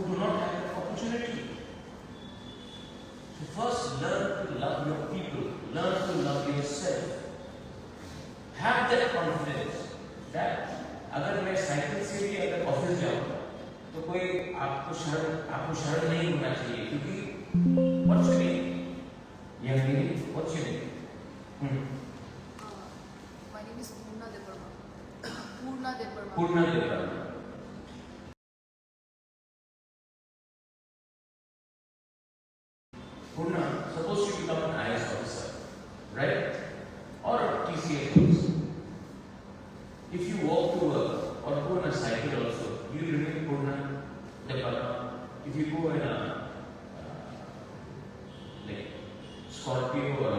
do not have that opportunity. So first learn to love your people, learn to love yourself. Have that confidence that अगर मैं cycle से भी अगर office जाऊँ तो कोई आपको शर्म नहीं होना चाहिए, क्योंकि what's your name? What's your name? My name is Purna Deparma. Purna Deparma. Purna, suppose you become an IS officer, right? Or a TCS officer. If you walk to work or go on a cycle also, you remain Purna Deparma. If you go in a like Scorpio or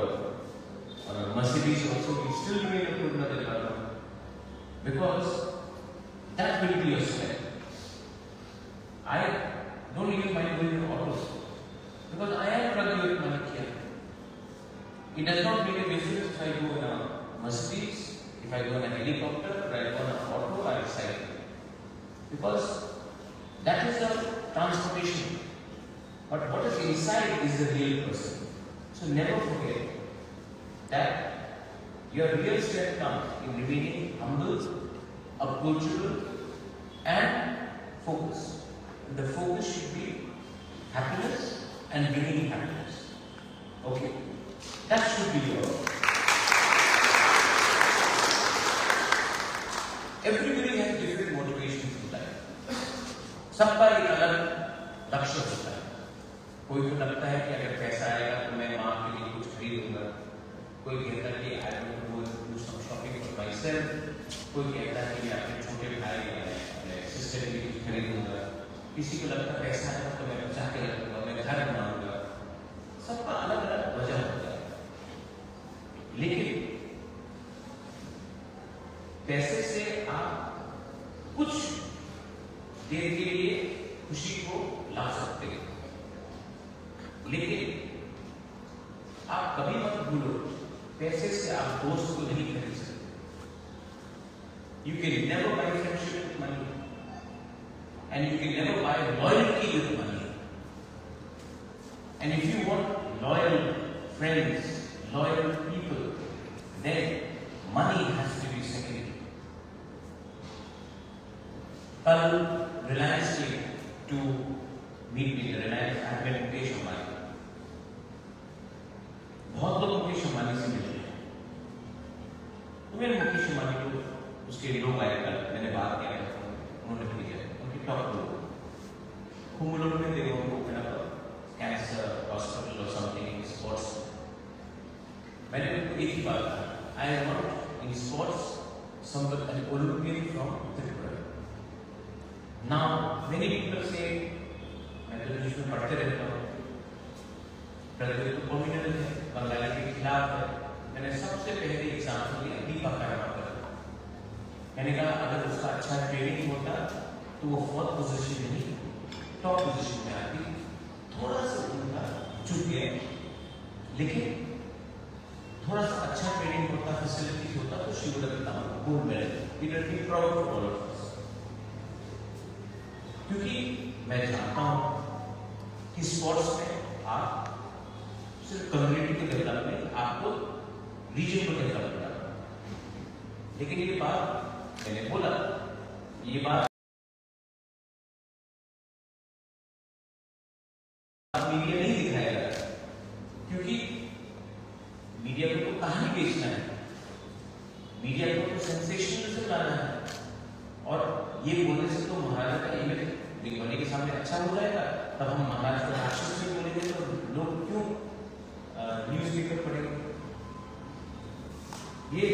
a Mercedes also, you still remain a Purna Deparma. Because that will be your strength. I don't even mind going in autos. Because I am running with Manikya. It does not make a difference if I go in a Mercedes, if I go in a helicopter, or I go in an auto or a cycle. Because that is the transportation. But what is inside is the real person. So never forget that your real strength comes in remaining humble, approachable, and focused. The focus should be happiness and bringing happiness. Okay, that should be your. Everybody has different motivations in life. सबका एक अलग लक्ष्य होता है. कोई को लगता है कि अगर पैसा आएगा तो मैं माँ के लिए कुछ खरीदूंगा. कोई कहता है कि I want to do some shopping for myself. कोई कहता है कि मैं अपने छोटे भाई या सिस्टर के लिए कुछ खरीदूंगा. किसी को लगता है पैसा आएगा तो मैं बचा के रखूंगा, मैं घर बनाऊंगा. सबका अलग अलग वजह होता है. लेकिन पैसे से आप कुछ देर के लिए खुशी को ला सकते हैं, लेकिन आप कभी मत भूलो पैसे से आप दोस्त को नहीं खरीद सकते. You can never buy friendship with money, and you can never buy loyalty with money. And if you want loyal friends, loyal people, then money has to be secondary. कल Reliance to meet me, Reliance, I have met Mukesh Ambani. बहुत लोग मुकेश अंबानी से मिले हैं. तो मैंने मुकेश अंबानी को उसके लोग आए कल, मैंने बात किया, उन्होंने भेजा उनकी टॉप लोग कुमुलों में दे वो ओपन अप कैंसर हॉस्पिटल और समथिंग इन स्पोर्ट्स. मैंने उनको एक ही बात कहा, I want in sports somebody an Olympian from Tripura. Now many people say मैं तो इंग्लिश में पढ़ते रहता हूँ, प्रज्वल तो कॉम्युनल है, बंगाली के खिलाफ है. मैंने सबसे पहले एग्जाम्पल लिया दीपक. मैंने कहा अगर उसका अच्छा ट्रेनिंग होता तो वो फोर्थ पोजीशन में नहीं टॉप पोजीशन में आती. थोड़ा सा उनका झुक गया, लेकिन थोड़ा सा अच्छा ट्रेनिंग होता, फैसिलिटीज होता तो she would have become gold medal. It will be proud for all of us. क्योंकि मैं जानता हूँ कि स्पोर्ट्स में आप सिर्फ कम्युनिटी को डेवलप नहीं, आपको रीजन को डेवलप करना. लेकिन ये बात मैंने बोला, ये बात मीडिया नहीं दिखाएगा, क्योंकि मीडिया को तो कहानी बेचना है, मीडिया को तो सेंसेशनलिज्म लाना है. और ये बोलने से तो महाराजा का इमेज दिखवाने के सामने अच्छा हो जाएगा. तब हम महाराज को राक्षस में बोलेंगे तो लोग क्यों न्यूज़पेपर पढ़ेंगे. ये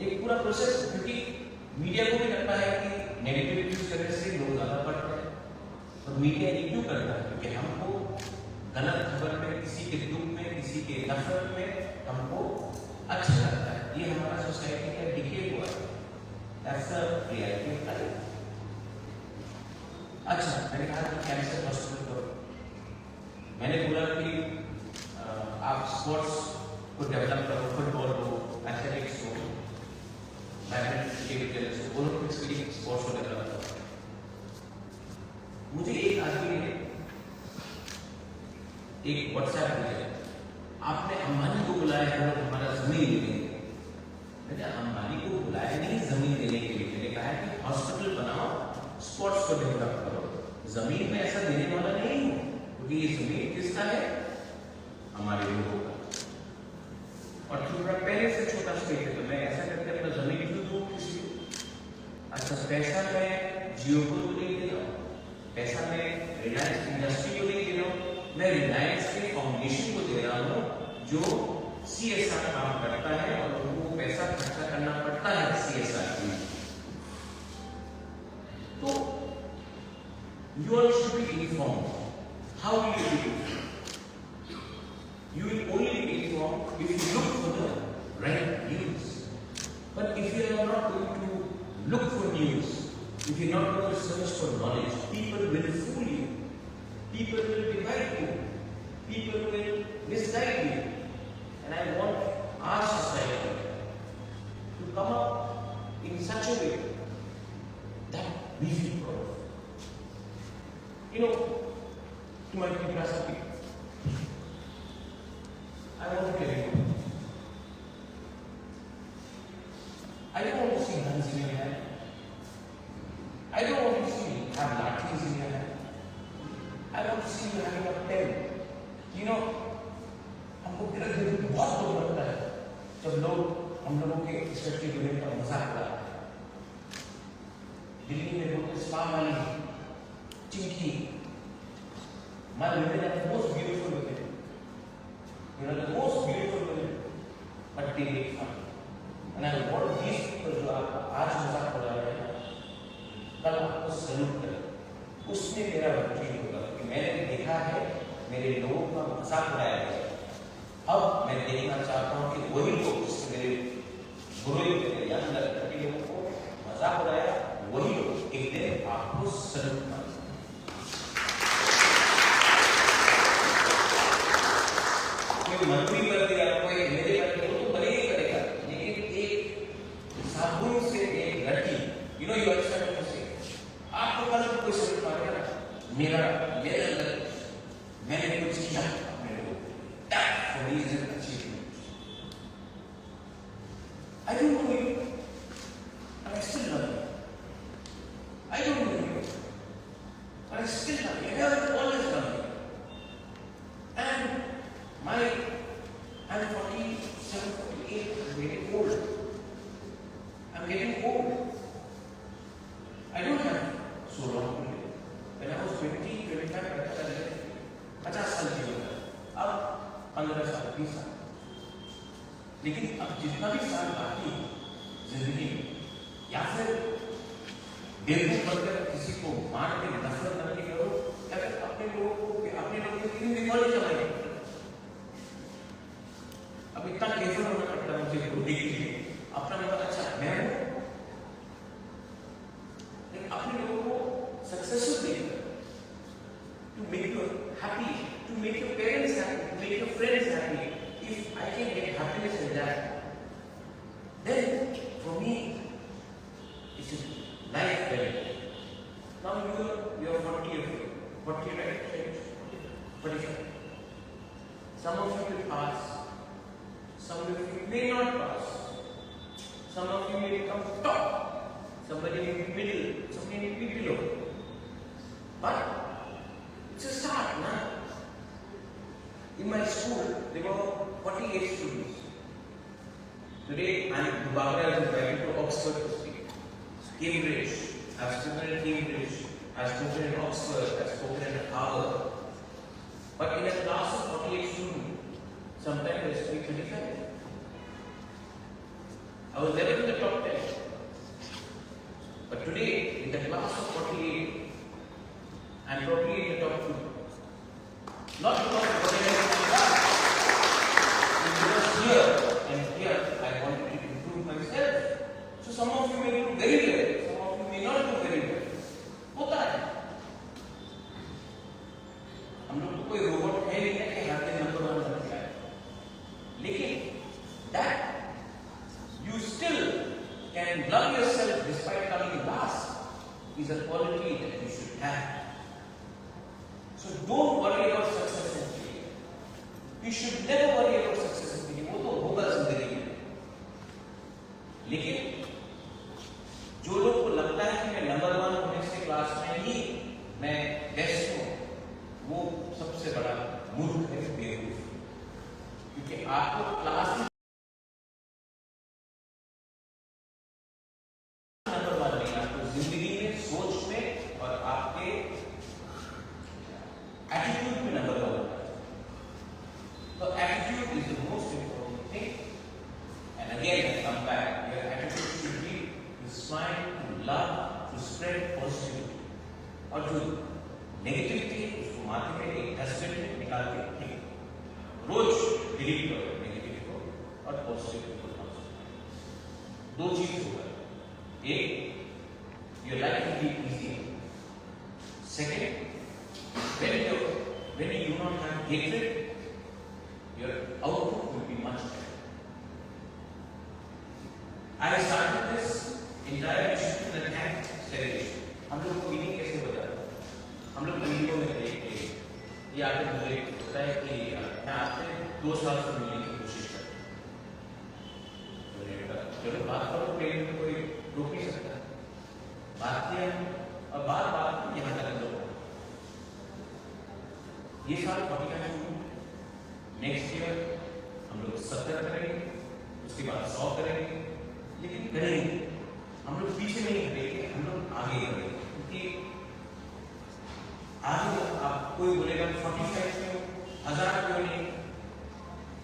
एक पूरा प्रोसेस, क्योंकि मीडिया को भी लगता है कि नेगेटिव न्यूज करने से लोग ज्यादा पढ़ते हैं. और मीडिया ये क्यों करता है? क्योंकि हमको गलत खबर में, किसी के दुख में, किसी के नफरत में हमको अच्छा लगता है. ये हमारा सोसाइटी का डिके हुआ है. That's the reality of life. अच्छा, मैंने कहा कि कैंसर हॉस्पिटल करो. मैंने बोला कि आप स्पोर्ट्स को डेवलप करो, फुटबॉल हो, एथलेटिक्स हो, बैडमिंटन के लिए ओलंपिक्स के लिए स्पोर्ट्स को डेवलप करो. मुझे एक व्हाट्सएप भेजा, आपने अंबानी को बुलाया है और हमारा जमीन लेंगे। मैंने अंबानी को बुलाया नहीं जमीन देने के लिए, मैंने कहा है कि हॉस्पिटल बनाओ, स्पोर्ट्स को डेवलप करो, जमीन में ऐसा देने वाला नहीं हूँ, क्योंकि ये जमीन किसका है? हमारे लोगों का। और थोड़ा पहले से छोटा स्टेट है, तो मैं ऐसा करके अपना जमीन क्यों दूँ किसी को? अच्छा, पैसा मैं जियो को नहीं दे रहा हूँ, पैसा मैं रिलायंस इंडस्ट्री को नहीं दे रहा हूँ, मैं रिलायंस के फाउंडेशन को दे रहा हूँ जो CSR काम करता है और उनको पैसा खर्चा करना पड़ता है CSR के लिए। तो you all should be informed. How will you be informed? You will only be informed if you look for the right news. But if you are not going to look for news, if you are not going to search for knowledge, people will fool you. People will divide you. People will misguide you. And I want our society to come up in such a way that we feel proud. You know, to my people, I want to tell you, I don't want to see guns in your hand. I don't want to see you have lathis in your hand. I want to see you having a pen. You know, हमको दिल में बहुत दुख लगता है जब लोग हम लोगों के स्पेशली यूनिट का मजाक उड़ाते हैं। दिल्ली में लोग स्पा वाली Chinki, my women are the most beautiful women. You know, the most beautiful women, but they make fun. And I want these people जो आज मजाक उड़ा रहे हैं, कल आपको सल्यूट करें। उसमें मेरा वकील होगा, क्योंकि मैंने देखा है मेरे लोगों का मजाक उड़ाया गया। अब मैं देखना चाहता हूँ कि वही लोग जिससे मेरे गुरु मेरे यंग लड़के लोगों को मजाक उड़ाया, वही लोग एक दिन आपको सल्यूट करें। कोई मंत्री कर दिया, कोई मेरे लड़के को तो भले ही करेगा, लेकिन एक साबुन से एक लड़की, you know, you understand what I'm saying? आपको कल कोई सल्यूट मारेगा, मेरा मैंने कुछ किया अपने लोगों को, that for me is an achievement. I don't know you, but I still love you. I don't know you, but I still love you. I have always loved you. And I'm 47, 48, I'm getting old. I'm getting old. I don't have so long to live. When I was 20, 25, I was 50 साल की उम्र, अब 15 साल, 20 साल। लेकिन अब जितना भी साल बाकी जिंदगी में, या फिर बेवकूफ बनकर किसी को मार के नफरत करने करो, या फिर अपने लोगों के लिए रिकॉर्ड चलाएंगे। अब इतना केयरफुल होना पड़ता है मुझे को देखिए, अपना मतलब अच्छा मैं हूँ, लेकिन अपने लोगों को सक्सेसफुल देखकर, to make you happy, to make your parents happy, to make your friends happy. If I can get happiness in that, then for me, it's a life better. Now you are 40 right? 45. Some of you will pass, some of you may not pass, some of you may become top, somebody may be middle, somebody may be below. But it's a start, na? In my school, there were 48 students. Today, Maharaja is invited to Oxford to speak. Cambridge, I've spoken in Cambridge, I've spoken in Oxford, I've spoken in Harvard. But in a class of 48 students, sometimes I speak 25. I was never in the top 10. But today, in the class of 48, I'm probably in the top 2. Not because of what I have in my class. Because here and here I wanted to improve myself. So some of you may do very well, some of you may not do very well. होता है। हम लोग तो कोई robot है नहीं कि हर दिन नंबर 1 बन जाए। लेकिन that you still can love yourself despite coming last is a quality that you should have. So don't worry about success and failure. You should never worry about success in वो तो होगा जिंदगी में। लेकिन जो लोग को लगता है कि मैं नंबर 1 होने से क्लास में ही मैं बेस्ट हूँ, वो सबसे बड़ा मूर्ख है, बेवकूफ। क्योंकि आपको क्लास में नंबर 1 नहीं, आपको जिंदगी में, सोच में और आपके एटीट्यूड में नंबर 1 होता है। तो attitude is the most important thing. And again I come back, your attitude should be to smile, to love, to spread positivity. और जो नेगेटिविटी है उसको माथे में एक डस्टबिन में निकाल के फेंक, रोज डिलीट करो नेगेटिव को और पॉजिटिव को। दो चीज होगा, एक your life will be easy, second when you do not have hatred, your output will be much better. I started this entire mission in the tank celebration. हम लोग को मीटिंग कैसे होता है? हम लोग वीडियो में देखते हैं, ये आके मुझे होता है कि मैं आपसे 2 साल से मिलने की कोशिश करता हूँ। चलो बात करो, प्रेम में कोई रोक नहीं सकता। बात किया और बात यहाँ तक लोग ये साल 45 शुरू, नेक्स्ट ईयर हम लोग 70 करेंगे, उसके बाद 100 करेंगे, लेकिन करेंगे। हम लोग पीछे नहीं हटेंगे, हम लोग आगे बढ़ेंगे। क्योंकि आगे आप कोई बोलेगा 45 क्यों, 1000 क्यों नहीं,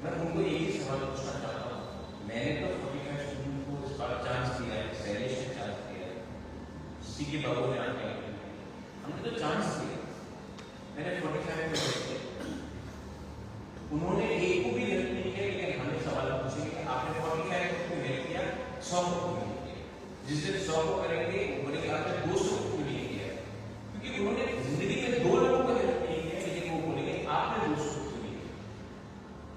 मैं उनको एक ही सवाल पूछना चाहता हूँ। मैंने तो 45 शुरू को इस बार चांस दिया है, शैलेश ने चांस दिया है, सी के बाबू ने आके हमने तो चांस दिया। मैंने 45 में किया, उन्होंने एक को भी हेल्प नहीं किया, लेकिन हमें सवाल पूछेंगे कि आपने 45 को हेल्प किया, 100 को नहीं किया। जिस दिन 100 को करेंगे वो बोलेंगे आपने 200 को नहीं किया, क्योंकि उन्होंने जिंदगी में 2 लोगों को हेल्प नहीं किया, लेकिन वो बोलेंगे आपने 200 को नहीं किया।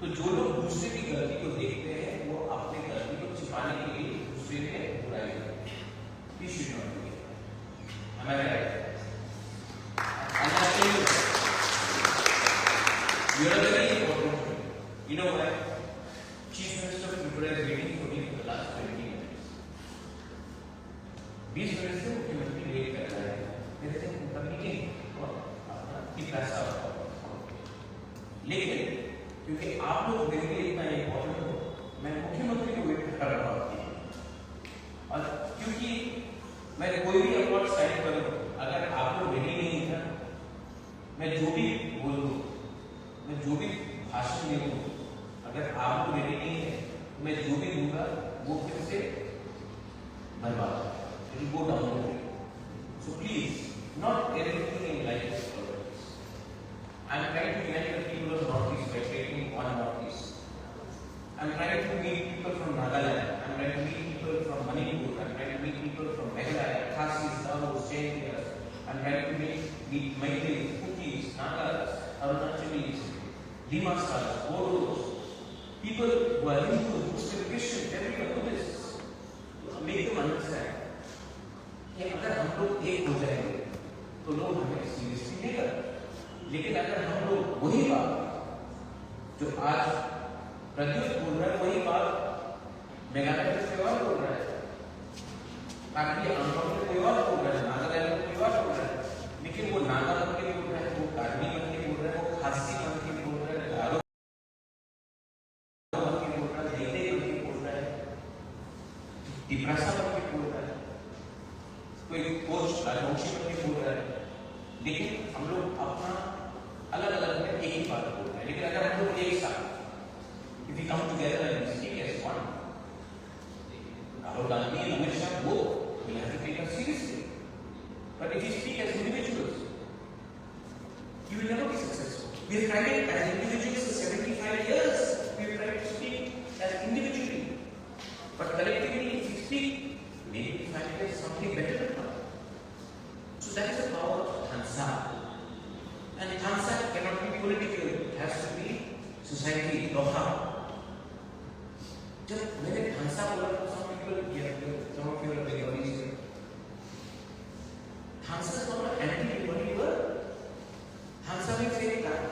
तो जो लोग दूसरे की गलती को देखते हैं, वो अपने गलती को छिपाने के लिए दूसरे में बुराई करते हैं। We should not do it. Am I right? You are very important. You know what? Chief Minister of Tripura is waiting for me for the last 20 minutes. 20 minutes से मुख्यमंत्री वेट कर रहा है मेरे से उनका मीटिंग और अपना पैसा। लेकिन क्योंकि आप लोग मेरे लिए इतना इम्पोर्टेंट हो, मैं मुख्यमंत्री को वेट कर रहा हूँ। और क्योंकि मैं कोई भी अवार्ड साइन करूँ, अगर आप लोग रेडी नहीं है, मैं जो भी बोलूँ, मैं जो भी भाषण दे दूँ, अगर आप लोग रेडी नहीं है, मैं जो भी दूंगा वो फिर से बर्बाद, it will go down the drain. So please, not everything in life is perfect. I am trying to unite the people of North East by creating one North East. I am trying to meet people from Nagaland, I am trying to meet people from Manipur, I am trying to meet people from Meghalaya, Khasis, दावोस, Chennai, I am trying to meet Maithili, Kutis, Nagas, Arunachalis, Dimaskas, Bodos, people who are Hindus, Muslim, Christian, everyone Buddhists, to make them understand कि अगर हम लोग एक हो जाएंगे तो लोग हमें सीरियसली लेगा। लेकिन अगर हम लोग वही बात जो आज प्रद्युत बोल रहा है, वही बात मेघालय में कोई और बोल रहा है, बाकी आंध्र में कोई और बोल रहा है, नागालैंड में कोई और बोल रहा है, लेकिन वो नागा बन के बोल रहा है, वो कार्बी बन के बोल रहा है, वो खासी बन के बोल रहा है, गारो बन के बोल रहा है, देते बन के बोल रहा है, तिप्रासा बन के बोल रहा है, कोई कोच राजवंशी बन के बोल रहा है। लेकिन हम लोग अपना अलग अलग में एक ही बात बोल रहे हैं। लेकिन अगर हम लोग एक साथ, if we come together and speak as one, Rahul Gandhi and Amit Shah both will have to take us seriously. But if you speak as individuals, you will never be successful. We have tried it as individuals for 75 years. We have tried to speak as individually. But collectively, if we speak, maybe we find there's something better than that. So that is the power of Tansa. And Tansa cannot be political. It has to be society, Loha. Just when it Tansa, some people, some of you are very easy. Hansa is not an anti-anybody word. Hansa means any kind.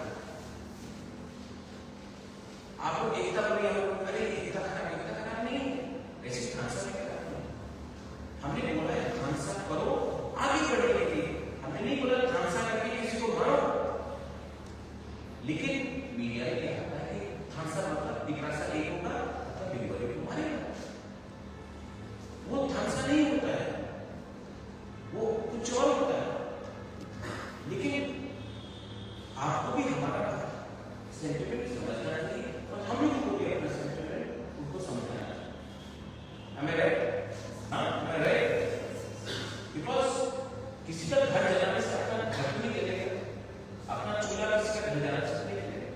घर जलाने से अपना घर नहीं जलेगा, अपना चूल्हा किसी का घर जलाने से नहीं जलेगा।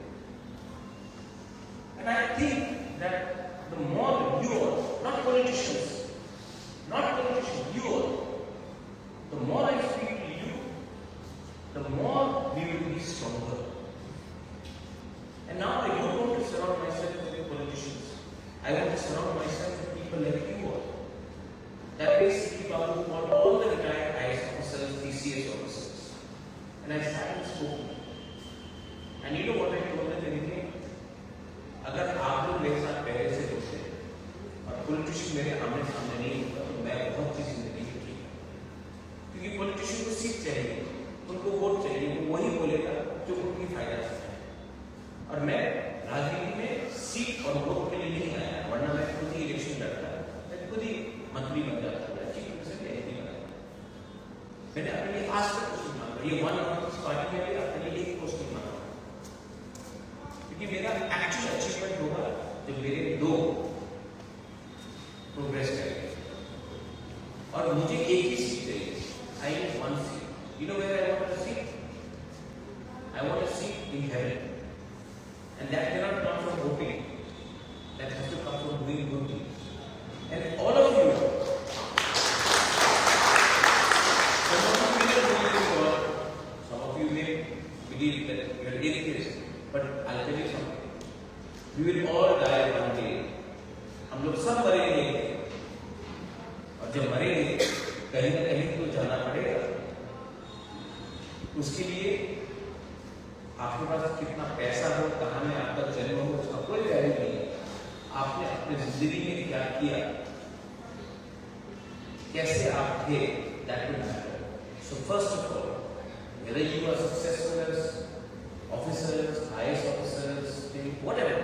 And I think that the more you all, not politicians, you all, the more I speak to you, the more we will be stronger. And now I don't want to surround myself with politicians. I want to surround myself with people like you all. That basically Babu called all the retired IAS officers, TCS officers. And I started spoken. And you know what I told them anything? अगर आप लोग मेरे साथ पहले से होते और politician मेरे आमने सामने नहीं होता तो मैं बहुत सी जिंदगी की, क्योंकि पॉलिटिशियन को सीट चाहिए, उनको वोट चाहिए, वो वही बोलेगा जो उनकी फायदा से है। और मैं राजनीति में सीट और वोट के लिए नहीं आया, वरना मैं खुद ही इलेक्शन लड़ता, मैं खुद ही मंत्री बन जाता, चीफ मिनिस्टर एमपी बना। मैंने अपने लिए आज तक कुछ नहीं मांगा, ये वन ऑफ पार्टी में भी अपने लिए एक पोस्ट नहीं मांगा, क्योंकि मेरा एक्चुअल अचीवमेंट होगा जब मेरे दो प्रोग्रेस करेंगे। और मुझे एक ही सीट चाहिए, I need one seat. You know where I want to seat? I want to seat in heaven, and that can not come from voting, that has to come from doing good things. And all of you, some of you may believe that you are atheists, but I'll tell you something. We will all die one day. हम लोग सब मरेंगे, और जब मरेंगे कहीं ना कहीं तो जाना पड़ेगा। उसके लिए आपके पास कितना पैसा हो, कहाँ में आपका जन्म हो, उसका कोई वैल्यू नहीं है। आपने अपनी जिंदगी में क्या किया, कैसे आप थे, that will matter. So first of all, whether you are successful as officers, IAS officers, whatever,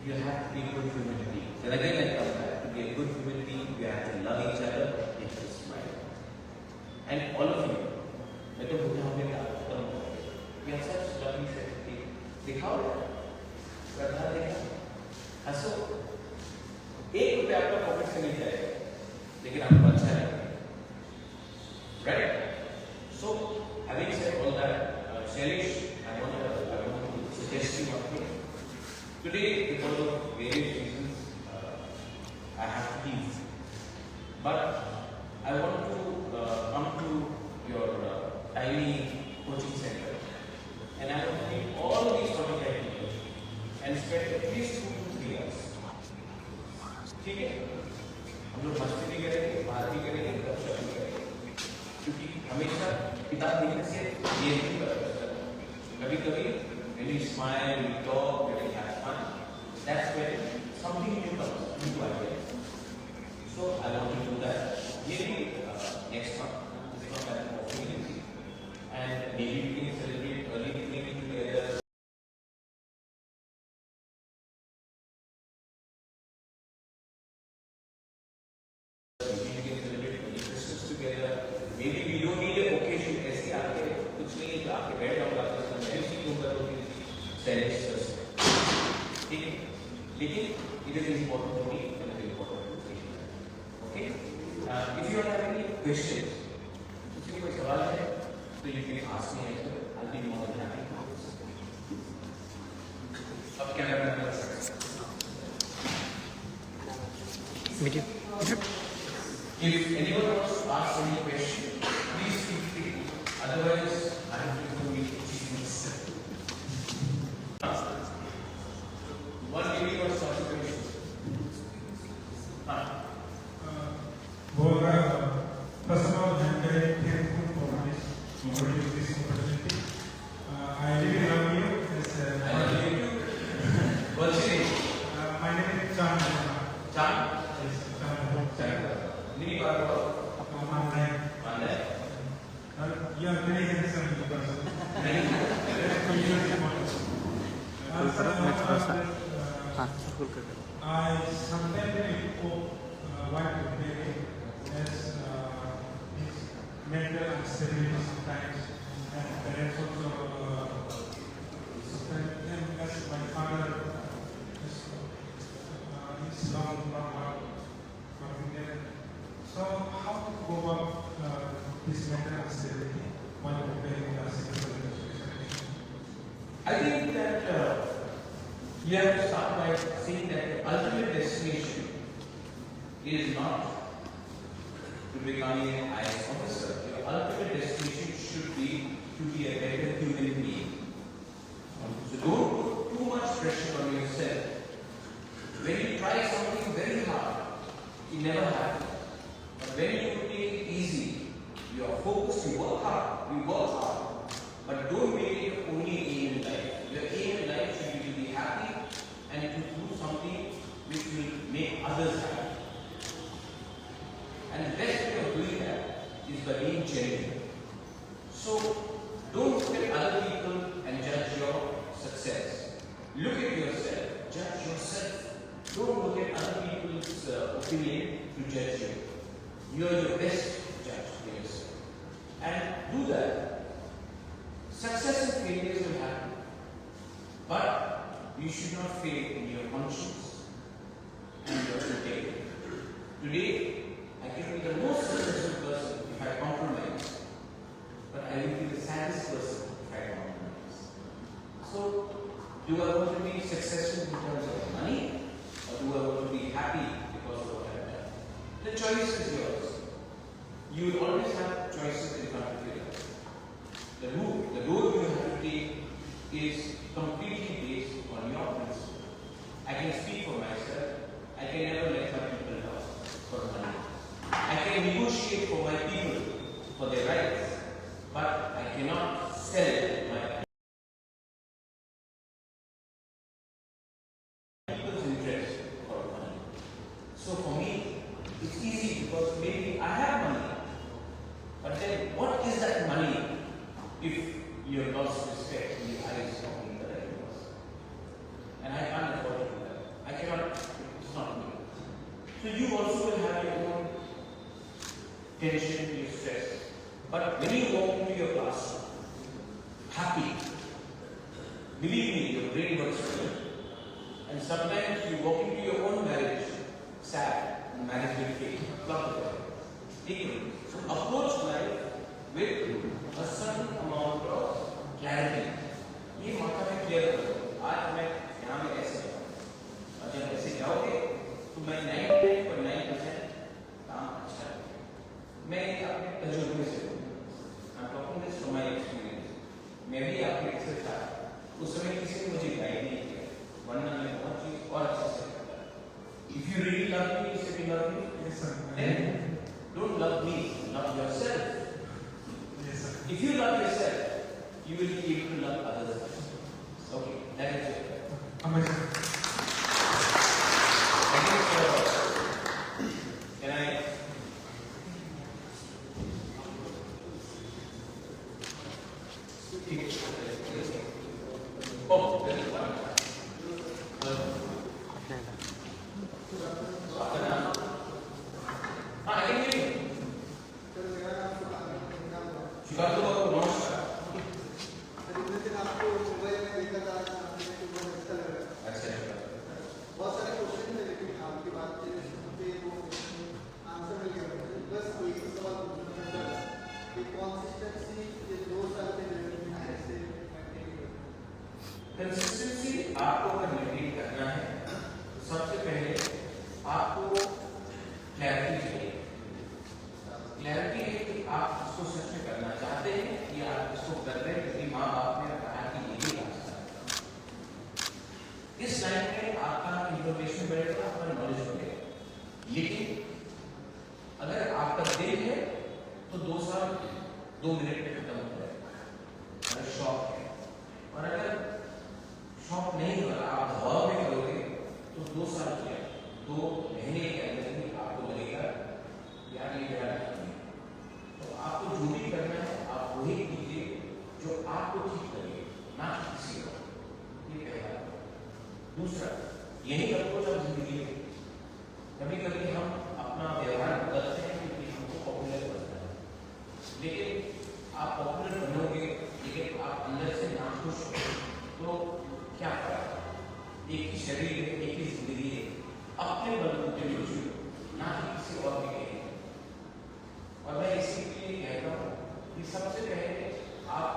you have to be a good human being. Then again I come back, to be a good human being, you have to love each other, you have to smile. And all of you, मैं तो बुढ़ा हो गया, we are such lovely set of people. दिखाओ, करना देखा, हंसो, ₹1 आपका पॉकेट से नहीं जाएगा, लेकिन आपको अच्छा है, right? So, having said all that, Shailesh, I want to suggest you one thing. Today, because of various reasons, I have to leave. But I want to come to your tiny coaching center, and I want to meet all these 45 people and spend at least 2 to 3 hours. ठीक है? हम लोग मस्ती भी करेंगे, बात भी करेंगे, गपशप भी करेंगे, क्योंकि हमेशा किताब लिखने से ये नहीं पता चलता। कभी-कभी when you smile, you talk, when you have fun, that's when something new comes into our life. So I want to do that. Maybe next month, this month I am offering it, and maybe we can celebrate early beginning together. Maybe we can celebrate early Christmas together. Maybe we don't need an occasion. ऐसे आके कुछ नहीं है, आके बैठ जाओ class में, मैं भी सीखूंगा तो सेलेक्ट ठीक है, लेकिन it is important to me and it is important to you. Okay? If you have any questions, किसी कोई सवाल है तो you can ask me. I'll be more than happy to answer. अब क्या करना है? If anyone wants to ask any question, please feel free. Otherwise, I have to go meet the one lady was asking questions. First of all, I'm very thankful for this opportunity. I really love you. I love you too. What's your name? My name is Chan. Chan? Yes, Chan. Nini Bhagavad? Mandai. You are very handsome person. Thank you. I sometimes want to play as mental instability sometimes, and parents also sometimes as my father is long working there. So how to go about this mental instability? I think that you have to start by saying that the ultimate destination is not to becoming an IAS officer. Your ultimate destination should be to be a better human being. So don't put too much pressure on yourself. When you try something very hard, it never happens. But when you take it easy, you are focused, you work hard, but don't make it only aim in life. Your aim in life should be to be happy and to do something which will make others happy. And the best way of doing that is by being genuine. So don't look at other people and judge your success. Look at yourself, judge yourself. Don't look at other people's opinion to judge you. You are your best judge for yourself. And do that. Success and failures will happen. But you should not fail in your conscience and your integrity. Today, I can be the most successful person if I compromise. But I will be the saddest person if I compromise. So, do I want to be successful in terms of money? Or do I want to be happy because of what I've done? The choice is yours. You will always have choices in front of you. The road you have to take is completely based on your principle. I can speak for myself. I can never let my people down for money. I can negotiate for my people for their rights, but I cannot sell my people's interest for money. So for me, it's easy because maybe I have money. But then what is that money if you have lost respect in the eyes of people that I was? And I can't afford to do that. I cannot, it's not me. So you also will have your own tension, your stress. But when you walk into your classroom, happy, believe me, your brain works well. And sometimes you walk into your own marriage, sad, and marriage will fail. Equal. So approach life with a certain amount of clarity. ये माथा में clear करो आज मैं यहाँ में कैसे जाऊँ और जब ऐसे जाओगे तो मैं 99.9% काम अच्छा करूँगा मैं अपने तजुर्बे से I'm talking this from my experience मैं भी आपके से था उस समय किसी ने मुझे गाइड नहीं किया वरना मैं बहुत चीज और अच्छे से करता If you really love me, you say you love me. Yes, sir. Then don't love me, love yourself. Yes, sir. If you love yourself, you will be able to love others. Okay, that is it. Amazing. I think, can I? Oh, there is one. I can hear you. शिकायतों का नमस्कार अच्छा बहुत सारे question है लेकिन आपकी बात पे वो आंसर मिल गया बस कोई सवाल पूछना है कि कंसिस्टेंसी ये 2 साल के डेवलपमेंट कैसे मेंटेन करें कंसिस्टेंसी आपको अगर मेंटेन करना है तो सबसे पहले आपको क्लैरिटी चाहिए क्लैरिटी है कि आप इसको सच में करना चाहते हैं या आप इसको कर रहे हैं क्योंकि माँ बाप ने कहा कि यही रास्ता है इस लाइन में आपका इंफॉर्मेशन बढ़ेगा आपका नॉलेज बढ़ेगा लेकिन अगर आपका दिल है तो 2 साल 2 मिनट में खत्म हो जाएगा अगर शौक है और अगर शौक नहीं हो रहा आप दबाव में करोगे तो 2 साल क्या 2 महीने के अंदर ही आपको लगेगा यार ये मेरा नहीं तो आपको जो भी करना है आप वही कीजिए जो आपको ठीक लगे ना किसी को ये पहला दूसरा यही अप्रोच आप जिंदगी में कभी कभी हम अपना व्यवहार बदलते हैं क्योंकि हमको पॉपुलर बनना है लेकिन आप पॉपुलर बनोगे लेकिन आप अंदर से नाखुश हो तो क्या करेगा एक ही शरीर है एक ही जिंदगी है अपने बलबूते पे जियो ना कि किसी और के लिए और मैं इसी के लिए कहता हूँ कि सबसे पहले आप